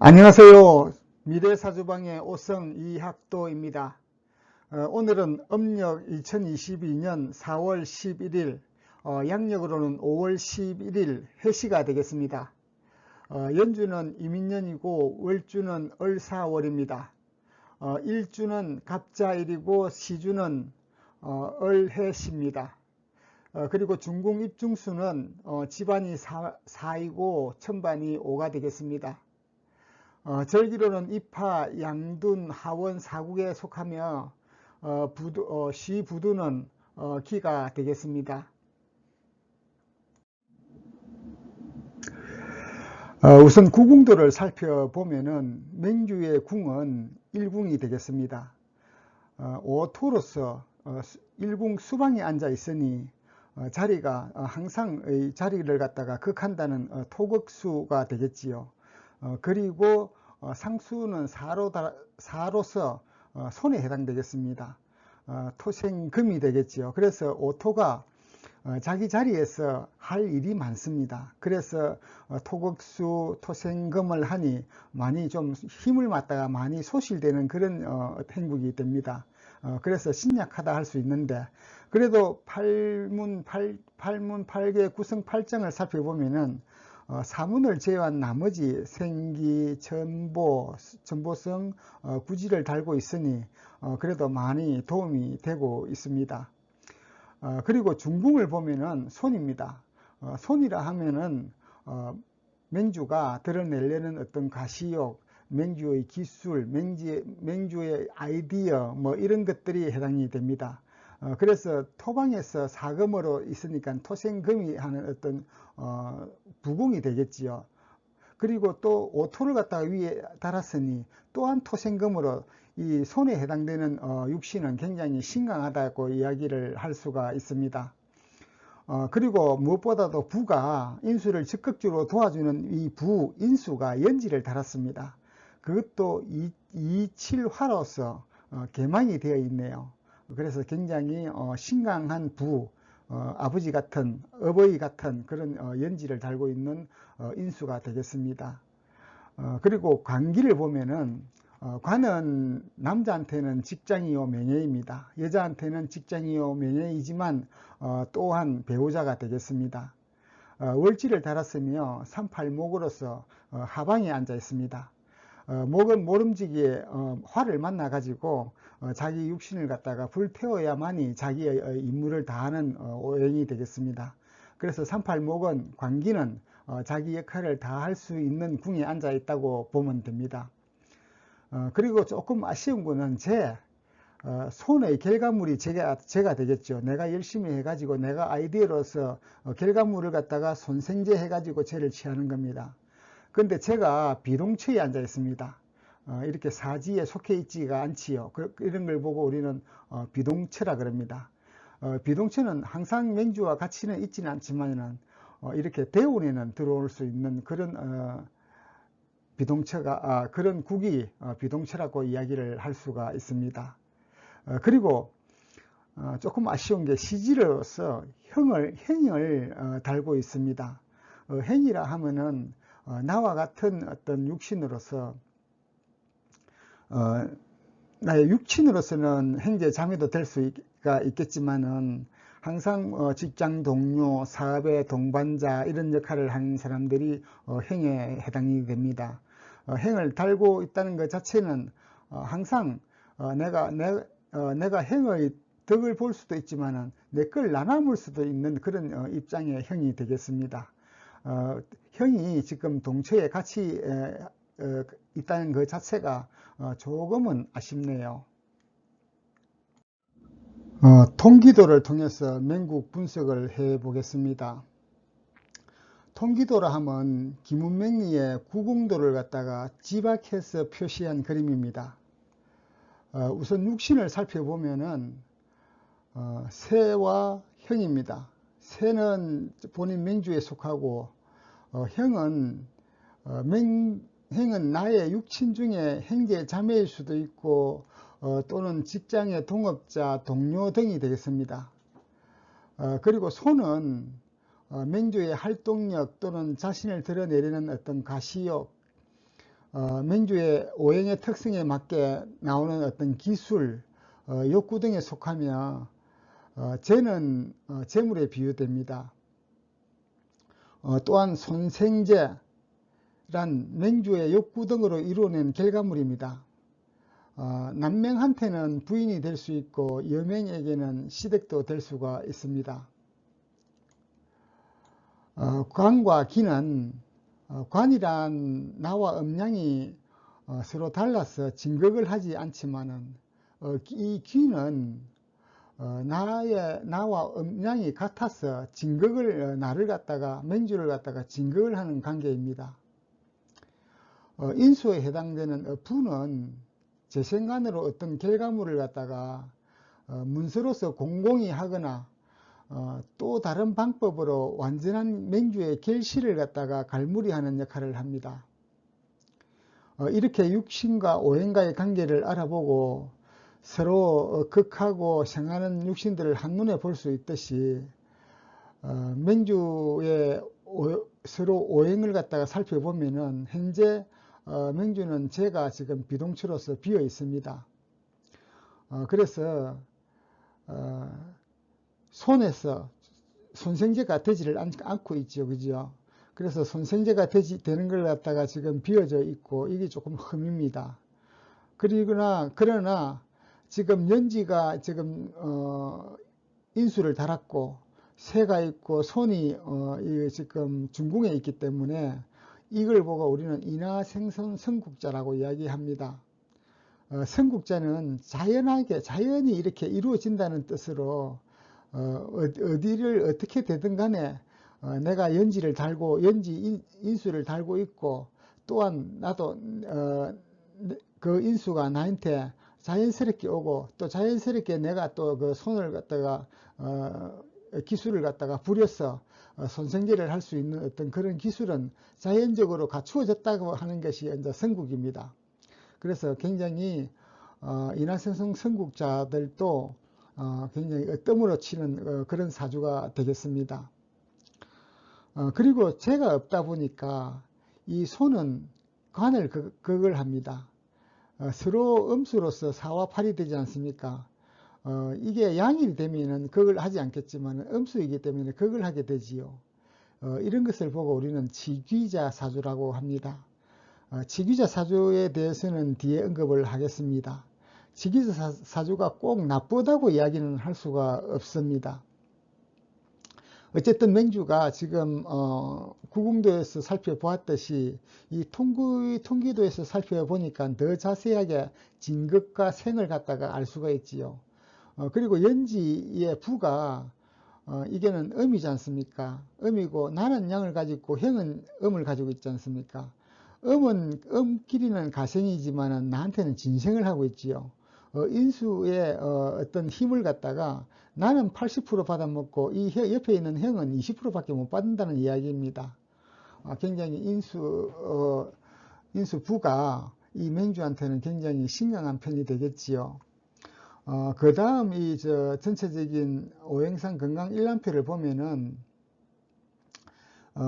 안녕하세요. 미래사주방의 오성 이학도입니다. 오늘은 음력 2022년 4월 11일, 양력으로는 5월 11일 해시가 되겠습니다. 연주는 이민년이고 월주는 을사월입니다. 일주는 갑자일이고 시주는 을해시입니다. 그리고 중궁 입중수는 집안이 4이고 천반이 5가 되겠습니다. 절기로는 입하, 양둔, 하원, 사국에 속하며 시부두는 기가 되겠습니다. 우선 구궁도를 살펴보면은 맹주의 궁은 일궁이 되겠습니다. 오토로서 일궁 수방에 앉아 있으니 자리가 항상 자리를 갖다가 극한다는 토극수가 되겠지요. 그리고 상수는 사로서 손에 해당되겠습니다. 토생금이 되겠지요. 그래서 오토가 자기 자리에서 할 일이 많습니다. 그래서 토극수, 토생금을 하니 많이 좀 힘을 맞다가 많이 소실되는 그런 행국이 됩니다. 그래서 신약하다 할 수 있는데, 그래도 팔문 팔계 구성 팔정을 살펴보면은 사문을 제외한 나머지 생기, 전보성, 구지를 달고 있으니 그래도 많이 도움이 되고 있습니다. 그리고 중궁을 보면은 손입니다. 손이라 하면은 맹주가 드러내려는 어떤 가시욕, 맹주의 기술, 맹주의 아이디어 뭐 이런 것들이 해당이 됩니다. 그래서 토방에서 사금으로 있으니까 토생금이 하는 어떤 부궁이 되겠지요. 그리고 또 오토를 갖다가 위에 달았으니 또한 토생금으로 이 손에 해당되는 육신은 굉장히 신강하다고 이야기를 할 수가 있습니다. 그리고 무엇보다도 부가 인수를 적극적으로 도와주는 이 인수가 연지를 달았습니다. 그것도 27화로서 개망이 되어 있네요. 그래서 굉장히 신강한 아버지 같은, 어버이 같은 그런 연지를 달고 있는 인수가 되겠습니다. 그리고 관기를 보면은 관은 남자한테는 직장이요 명예입니다. 여자한테는 직장이요 명예이지만 또한 배우자가 되겠습니다. 월지를 달았으며 38목으로서 하방에 앉아 있습니다. 목은 모름지기에 화를 만나 가지고 자기 육신을 갖다가 불태워야만이 자기의 임무를 다하는 오행이 되겠습니다. 그래서 38목은 관기는 자기 역할을 다할 수 있는 궁에 앉아 있다고 보면 됩니다. 그리고 조금 아쉬운 거는 손의 결과물이 제가 되겠죠. 내가 열심히 해가지고 내가 아이디어로서 결과물을 갖다가 손생제 해가지고 죄를 취하는 겁니다. 근데 제가 비동처에 앉아 있습니다. 이렇게 사지에 속해 있지가 않지요. 이런 걸 보고 우리는 비동처라 그럽니다. 비동처는 항상 맹주와 같이는 있지는 않지만 이렇게 대운에는 들어올 수 있는 그런 그런 국이 비동처라고 이야기를 할 수가 있습니다. 그리고 조금 아쉬운 게 시지로서 행을 달고 있습니다. 행이라 하면은 나와 같은 어떤 육신으로서 나의 육친으로서는 형제 자매도 될 수가 있겠지만은 항상 직장 동료, 사업의 동반자 이런 역할을 하는 사람들이 행에 해당이 됩니다. 행을 달고 있다는 것 자체는 항상 내가 행의 덕을 볼 수도 있지만은 내 걸 나눠물 수도 있는 그런 입장의 형이 되겠습니다. 형이 지금 동처에 같이 있다는 것 자체가 조금은 아쉽네요. 통기도를 통해서 맹국 분석을 해 보겠습니다. 통기도라 하면 기문맹리의 구궁도를 갖다가 지박해서 표시한 그림입니다. 우선 육신을 살펴보면은 새와 형입니다. 새는 본인 맹주에 속하고 형은 나의 육친 중에 형제 자매일 수도 있고 또는 직장의 동업자, 동료 등이 되겠습니다. 그리고 손은 맹주의 활동력 또는 자신을 드러내려는 어떤 가시욕, 맹주의 오행의 특성에 맞게 나오는 어떤 기술, 욕구 등에 속하며 재는 재물에 비유됩니다. 또한 손생제란 맹주의 욕구 등으로 이루어낸 결과물입니다. 남맹한테는 부인이 될 수 있고 여맹에게는 시댁도 될 수가 있습니다. 관과 기는 관이란 나와 음양이 서로 달라서 진극을 하지 않지만은 이 기는 나와 음양이 같아서 진극을 나를 갖다가 맹주를 갖다가 진극을 하는 관계입니다. 인수에 해당되는 부는 재생간으로 어떤 결과물을 갖다가 문서로서 공공히 하거나 또 다른 방법으로 완전한 맹주의 결실을 갖다가 갈무리하는 역할을 합니다. 이렇게 육신과 오행과의 관계를 알아보고 서로 극하고 생하는 육신들을 한눈에 볼 수 있듯이 맹주의 서로 오행을 갖다가 살펴보면은 현재 맹주는 제가 지금 비동처로서 비어 있습니다. 그래서 손에서 손생제가 되지를 않고 있죠. 그죠? 그래서 손생제가 되는 걸 갖다가 지금 비어져 있고 이게 조금 흠입니다. 그러나 지금 연지가 지금 인수를 달았고 새가 있고 손이 지금 중궁에 있기 때문에 이걸 보고 우리는 인하생선 성국자라고 이야기합니다. 성국자는 자연히 이렇게 이루어진다는 뜻으로 어디를 어떻게 되든 간에 내가 연지를 달고 연지 인수를 달고 있고 또한 나도 그 인수가 나한테 자연스럽게 오고 또 자연스럽게 내가 또 그 손을 갖다가 기술을 갖다가 부려서 손생제를 할 수 있는 어떤 그런 기술은 자연적으로 갖추어졌다고 하는 것이 이제 성국입니다. 그래서 굉장히 인하생성 성국자들도 굉장히 뜸으로 치는 그런 사주가 되겠습니다. 그리고 제가 없다 보니까 이 손은 관을 극을 합니다. 서로 음수로서 사와 팔이 되지 않습니까? 이게 양일이 되면은 극을 하지 않겠지만 음수이기 때문에 극을 하게 되지요. 이런 것을 보고 우리는 지귀자 사주라고 합니다. 지귀자 사주에 대해서는 뒤에 언급을 하겠습니다. 지귀자 사주가 꼭 나쁘다고 이야기는 할 수가 없습니다. 어쨌든 맹주가 지금 구궁도에서 살펴보았듯이 이 통기도에서 살펴보니까 더 자세하게 진극과 생을 갖다가 알 수가 있지요. 그리고 연지의 부가 이게는 음이지 않습니까? 음이고 나는 양을 가지고 있고 형은 음을 가지고 있지 않습니까? 음끼리는 가생이지만 나한테는 진생을 하고 있지요. 인수의 어떤 힘을 갖다가 나는 80% 받아먹고 이 옆에 있는 형은 20%밖에 못 받는다는 이야기입니다. 굉장히 인수부가 이 맹주한테는 굉장히 신강한 편이 되겠지요. 그 다음 전체적인 오행상 건강 일람표를 보면은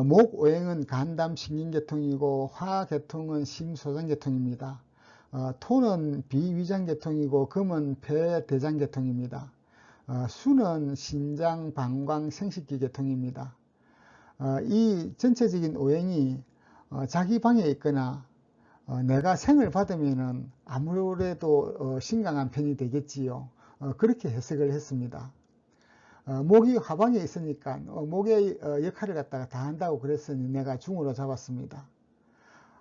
목 오행은 간담 신경계통이고 화 계통은 심소장계통입니다. 토는 비위장계통이고 금은 폐대장계통입니다. 수는 신장, 방광, 생식기 계통입니다. 이 전체적인 오행이 자기 방에 있거나 내가 생을 받으면은 아무래도 신강한 편이 되겠지요. 그렇게 해석을 했습니다. 목이 화방에 있으니까 목의 역할을 갖다가 다 한다고 그랬으니 내가 중으로 잡았습니다.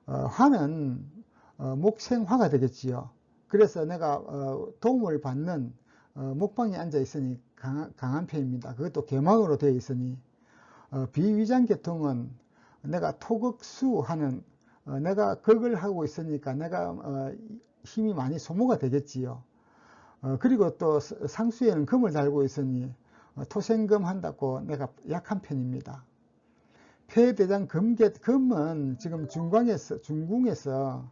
화는 목생화가 되겠지요. 그래서 내가 도움을 받는 목방에 앉아 있으니 강한 편입니다. 그것도 계망으로 되어 있으니 비위장계통은 내가 토극수하는 내가 극을 하고 있으니까 내가 힘이 많이 소모가 되겠지요. 그리고 또 상수에는 금을 달고 있으니 토생금 한다고 내가 약한 편입니다. 폐대장 금은 지금 중궁에서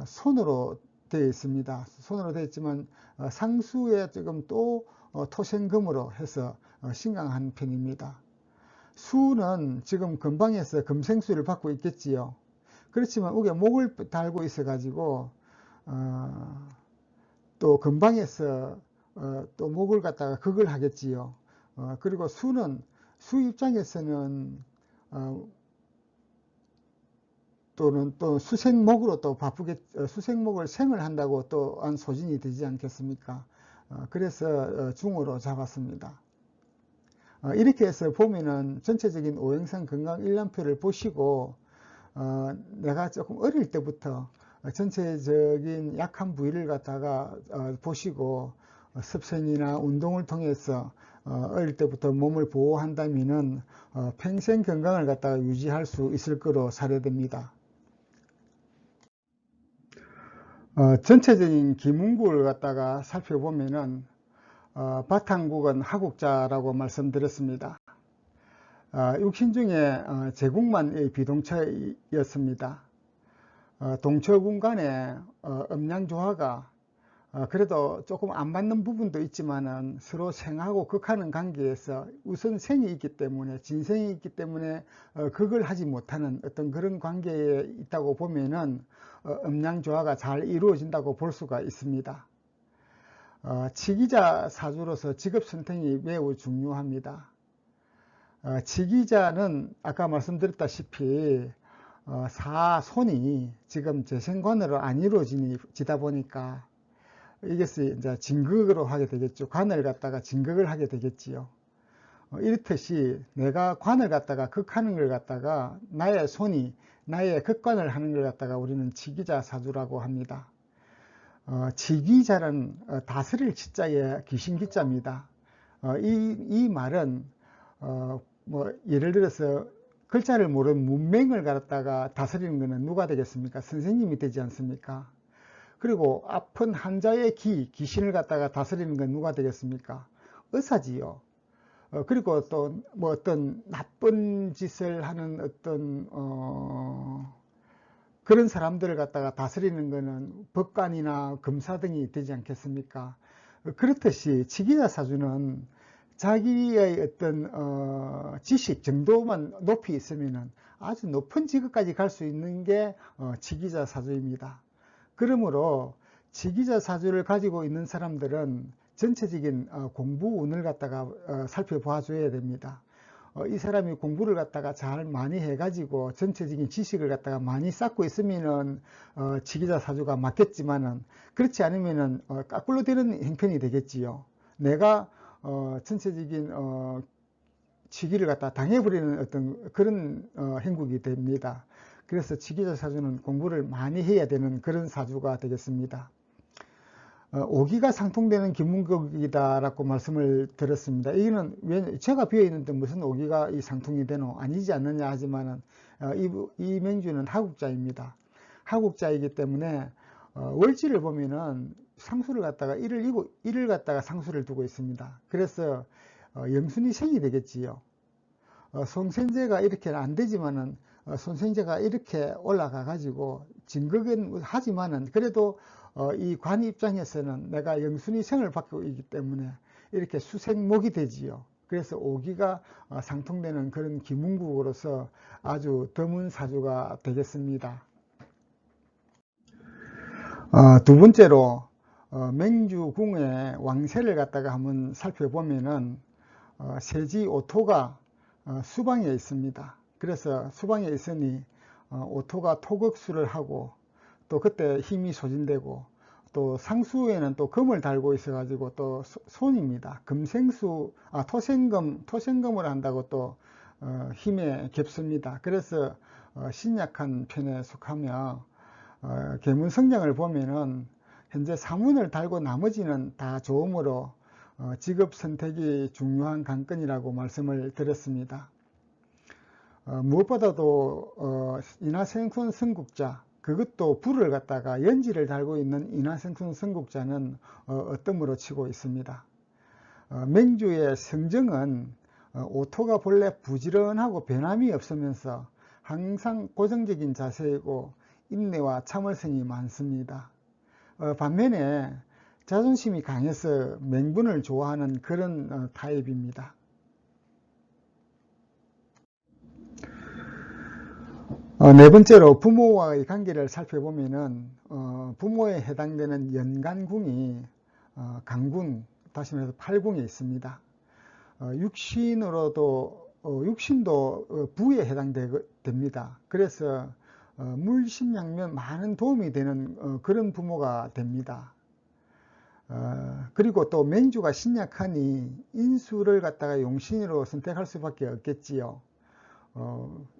손으로 되어 있습니다. 손으로 되어 있지만 상수에 지금 또 토생금으로 해서 신강한 편입니다. 수는 지금 금방에서 금생수를 받고 있겠지요. 그렇지만 우리가 목을 달고 있어 가지고 또 근방에서 또 목을 갖다가 극을 하겠지요. 그리고 수 입장에서는 또는 또 수생목으로 또 바쁘게 수생목을 생을 한다고 또 한 소진이 되지 않겠습니까? 그래서 중으로 잡았습니다. 이렇게 해서 보면은 전체적인 오행상 건강 일람표를 보시고 내가 조금 어릴 때부터 전체적인 약한 부위를 갖다가 보시고 습생이나 운동을 통해서 어릴 때부터 몸을 보호한다면은 평생 건강을 갖다가 유지할 수 있을 거로 사례됩니다. 전체적인 기문국을 갖다가 살펴보면은 바탕국은 하국자라고 말씀드렸습니다. 육신 중에 제국만 비동처였습니다. 동처군 간에 음양조화가 그래도 조금 안 맞는 부분도 있지만은 서로 생하고 극하는 관계에서 우선 생이 있기 때문에 진생이 있기 때문에 극을 하지 못하는 어떤 그런 관계에 있다고 보면은 음양조화가 잘 이루어진다고 볼 수가 있습니다. 치기자 사주로서 직업 선택이 매우 중요합니다. 치기자는 아까 말씀드렸다시피 사손이 지금 재생관으로 안 이루어지다 보니까 이것이 이제 진극으로 하게 되겠죠. 관을 갖다가 진극을 하게 되겠지요. 이렇듯이 내가 관을 갖다가 극하는 걸 갖다가 나의 손이 나의 극관을 하는 걸 갖다가 우리는 치기자 사주라고 합니다. 치기자는 다스릴 치자에 귀신기자입니다. 이 말은 뭐 예를 들어서 글자를 모르는 문맹을 갖다가 다스리는 것은 누가 되겠습니까? 선생님이 되지 않습니까? 그리고 아픈 환자의 귀신을 갖다가 다스리는 건 누가 되겠습니까? 의사지요. 그리고 또 뭐 어떤 나쁜 짓을 하는 어떤 그런 사람들을 갖다가 다스리는 것은 법관이나 검사 등이 되지 않겠습니까? 그렇듯이 치기자 사주는 자기의 어떤 지식 정도만 높이 있으면 아주 높은 직업까지 갈 수 있는 게 치기자 사주입니다. 그러므로 치기자 사주를 가지고 있는 사람들은 전체적인 공부 운을 갖다가 살펴봐 줘야 됩니다. 이 사람이 공부를 갖다가 잘 많이 해가지고 전체적인 지식을 갖다가 많이 쌓고 있으면은 치기자 사주가 맞겠지만은 그렇지 않으면은 까꿀로 되는 형편이 되겠지요. 내가 전체적인 치기를 갖다 당해버리는 어떤 그런 행국이 됩니다. 그래서 치기자 사주는 공부를 많이 해야 되는 그런 사주가 되겠습니다. 오기가 상통되는 기문극이다라고 말씀을 드렸습니다. 이거는 제가 비어있는데 무슨 오기가 상통이 되노? 아니지 않느냐 하지만은 이 명주는 하국자입니다. 하국자이기 때문에 월지를 보면은 상수를 갖다가 일을 갖다가 상수를 두고 있습니다. 그래서 영순이 생이 되겠지요. 손생제가 이렇게는 안 되지만은 손생제가 이렇게 올라가 가지고 진극은 하지만은 그래도 이 관 입장에서는 내가 영순이 생을 받고 있기 때문에 이렇게 수생목이 되지요. 그래서 오기가 상통되는 그런 기문국으로서 아주 드문 사주가 되겠습니다. 두 번째로 맹주궁의 왕세를 갖다가 한번 살펴보면은 세지 오토가 수방에 있습니다. 그래서 수방에 있으니 오토가 토극수를 하고 또 그때 힘이 소진되고 또 상수에는 또 금을 달고 있어 가지고 또 손입니다. 토생금을 한다고 또 힘에 겹습니다. 그래서 신약한 편에 속하며 계문 성장을 보면은 현재 사문을 달고 나머지는 다 좋음으로 직업 선택이 중요한 관건이라고 말씀을 드렸습니다. 무엇보다도 인하생손 선국자, 그것도 불을 갖다가 연지를 달고 있는 인하생손 선국자는 어뜸으로 치고 있습니다. 맹주의 성정은 오토가 본래 부지런하고 변함이 없으면서 항상 고정적인 자세이고 인내와 참을성이 많습니다. 반면에 자존심이 강해서 맹분을 좋아하는 그런 타입입니다. 네 번째로 부모와의 관계를 살펴보면은 부모에 해당되는 연간궁이 간궁, 다시 말해서 팔궁에 있습니다. 육신도 부에 해당됩니다. 그래서 물심양면 많은 도움이 되는 그런 부모가 됩니다. 그리고 또 맹주가 신약하니 인수를 갖다가 용신으로 선택할 수밖에 없겠지요.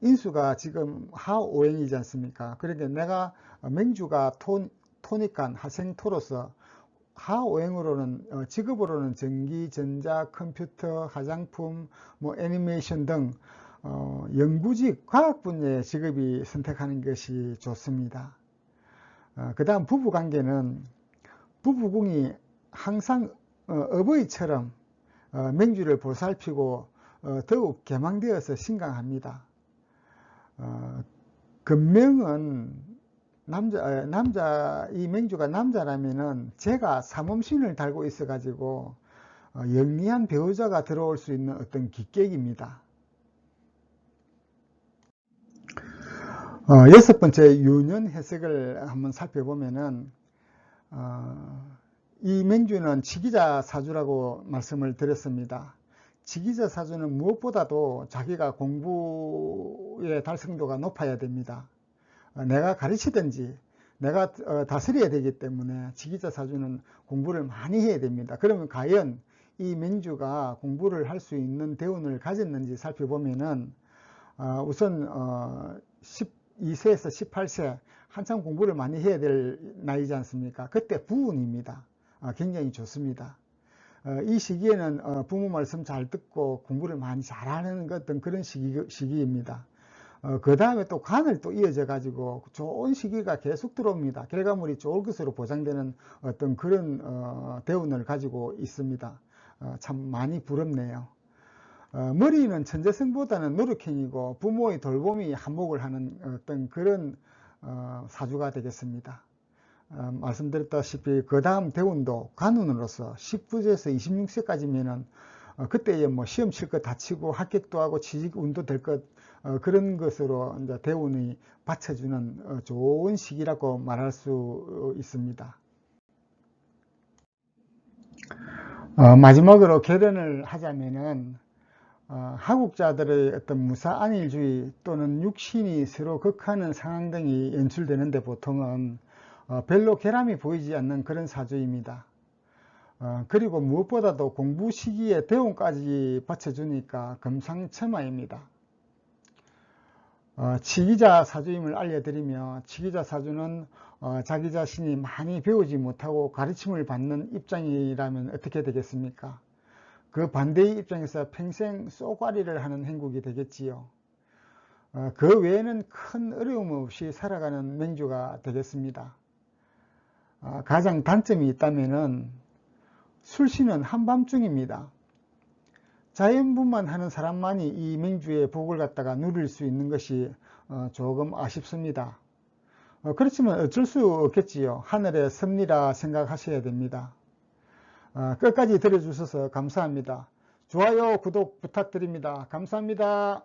인수가 지금 하오행이지 않습니까? 그러니까 내가 맹주가 토니깐 하생토로서 하오행으로는 직업으로는 전기, 전자, 컴퓨터, 화장품, 뭐 애니메이션 등 연구직, 과학 분야의 직업이 선택하는 것이 좋습니다. 그 다음 부부관계는 부부궁이 항상 어버이처럼 맹주를 보살피고 더욱 개망되어서 신강합니다. 금명은 이 맹주가 남자라면은 제가 삼음신을 달고 있어 가지고 영리한 배우자가 들어올 수 있는 어떤 기객입니다. 여섯 번째 유년 해석을 한번 살펴보면은 이 맹주는 지기자 사주라고 말씀을 드렸습니다. 지기자 사주는 무엇보다도 자기가 공부의 달성도가 높아야 됩니다. 내가 가르치든지 내가 다스려야 되기 때문에 지기자 사주는 공부를 많이 해야 됩니다. 그러면 과연 이 맹주가 공부를 할 수 있는 대운을 가졌는지 살펴보면은 우선 12세에서 18세 한참 공부를 많이 해야 될 나이지 않습니까? 그때 부운입니다. 굉장히 좋습니다. 이 시기에는 부모 말씀 잘 듣고 공부를 많이 잘하는 어떤 그런 시기입니다. 그 다음에 또 간을 또 이어져 가지고 좋은 시기가 계속 들어옵니다. 결과물이 좋을 것으로 보장되는 어떤 그런 대운을 가지고 있습니다. 참 많이 부럽네요. 머리는 천재성보다는 노력행이고 부모의 돌봄이 한몫을 하는 어떤 그런 사주가 되겠습니다. 말씀드렸다시피 그 다음 대운도 관운으로서 19세에서 26세까지면은 그때에 뭐 시험 칠 것 다치고 합격도 하고 취직운도 될 것 그런 것으로 이제 대운이 받쳐주는 좋은 시기라고 말할 수 있습니다. 마지막으로 결론을 하자면은 하국자들의 어떤 무사안일주의 또는 육신이 서로 극하는 상황 등이 연출되는데 보통은 별로 결함이 보이지 않는 그런 사주입니다. 그리고 무엇보다도 공부 시기에 대운까지 받쳐주니까 금상첨화입니다. 치기자 사주임을 알려드리며 치기자 사주는 자기 자신이 많이 배우지 못하고 가르침을 받는 입장이라면 어떻게 되겠습니까? 그 반대의 입장에서 평생 쏘가리를 하는 행국이 되겠지요. 그 외에는 큰 어려움 없이 살아가는 맹주가 되겠습니다. 가장 단점이 있다면은 술신은 한밤중입니다. 자연분만하는 사람만이 이 맹주의 복을 갖다가 누릴 수 있는 것이 조금 아쉽습니다. 그렇지만 어쩔 수 없겠지요. 하늘의 섭리라 생각하셔야 됩니다. 끝까지 들어주셔서 감사합니다. 좋아요, 구독 부탁드립니다. 감사합니다.